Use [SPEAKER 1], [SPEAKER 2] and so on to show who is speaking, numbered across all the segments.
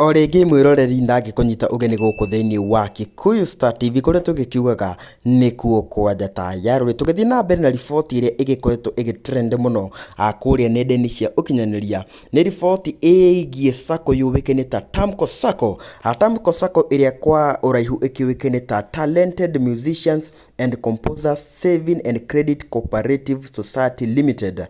[SPEAKER 1] Oregi mwiroreri ndagi kunyita ugeni guku thiini wa Kikuyu Star TV kuria tugikiugaga ni kuo kwa njata ya ruri tugithi na mbere na riboti iria igikoretwo igitrend muno kuria nenda-ini cia ukinyaniria ni riboti igie Sacco yuwikene ta Tamco Sacco. Tamco Sacco iria kwa uraihu ikiwikene ta Talented Musicians and Composers Saving and Credit Cooperative Society Limited.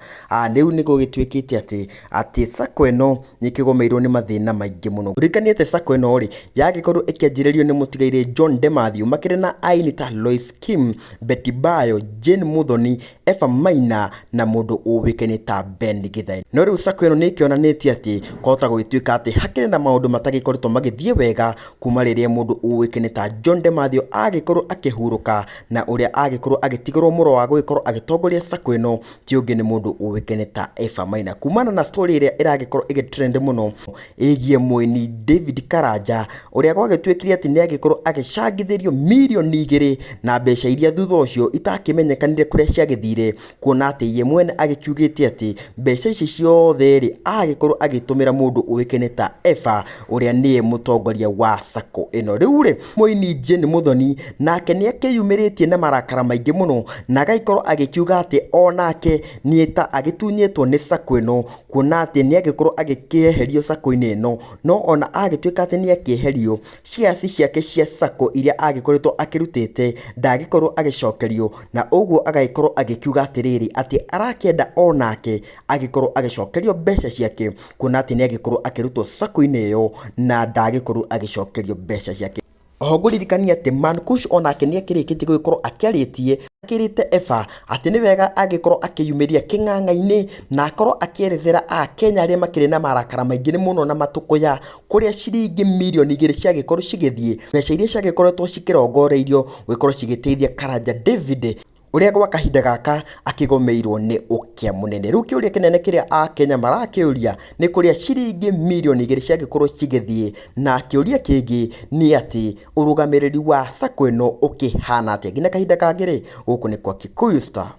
[SPEAKER 1] Riu ni gugitwikite ati Sacco eno ni kigomeirwo ni mathina maingi muno. Urikaniete Sacco eno ri yagikorwo ikianjiririo ni mutigaire John Dematthew makire na aini ta Lois Kim, Betty Bayo, Jane Muthoni, Efa Maina na mundu uwikene ta Ben Githai. No riu Sacco eno ni kionanitie ati kwahota gwituika ati hakire na maundu matagikoretwo magithie wega kuma riria mundu uwikene ta John Dematthew agikorwo akihuruka na uria agikorwo agitigirwo muro wa gugikorwo agitongoria Sacco eno ti ungi ni mundu uwikene ta Efa Maina. Kumana na story iria iragikorwo igitrend muno igie muini David Karanja uria gwagitwikire ati ni agikorwo agicangithirio milioni 2 na mbeca iria thutha ucio itakimenyekanire kuria ciagithire, kuona ati ye mwene agikiugite ati mbeca ici ciothe ri agikorwo agitumira mundu uwikene ta Efa uria ni mutongoria wa Sacco eno. Riu ri muini Jane Muthoni nake ni akiyumiritie na marakara maingi muno na agaikorwo agikiuga ati onake ni ta agitunyetwo ni Sacco eno, kuona ati ni agikorwo agikieherio Sacco-ini eno, no ona agituika ati ni akieherio shares ciake cia Sacco iria agikoretwo akirutite ndagikorwo agicokerio, na uguo agaikorwo agikiuga atiriri ati arakienda onake agikorwo agicokerio mbeca ciake, kuona ati ni agikorwo akirutwo Sacco-ini iyo na ndagikorwo agicokerio mbeca ciake. Oho nguririkania ati Mankush onake ni akirikitie gugikorwo akiaritie akirite Efa ati ni wega agikorwo akiyumiria king'ang'a-ini na akorwo akierethera a Kenya aria makire na marakara maingi muno na matukuya kuria ciringi milioni 2 ciagikorwo cigithie mbeca iria ciagikoretwo cikirongoreirio gugikorwo cigiteithia Karanja David uria gwa kahinda gaka akigomeirwo ni ukia munene. Riu kiuria kinene kiria a Kenya marakiuria ni kuria ciringi milioni 2 ciagikorwo cigithie, na kiuria kingi ni ati urugamiriri wa Sacco eno ukihana atia. Ngina kahinda kangiri guku ni kwa Kikuyu Star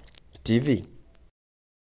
[SPEAKER 1] TV.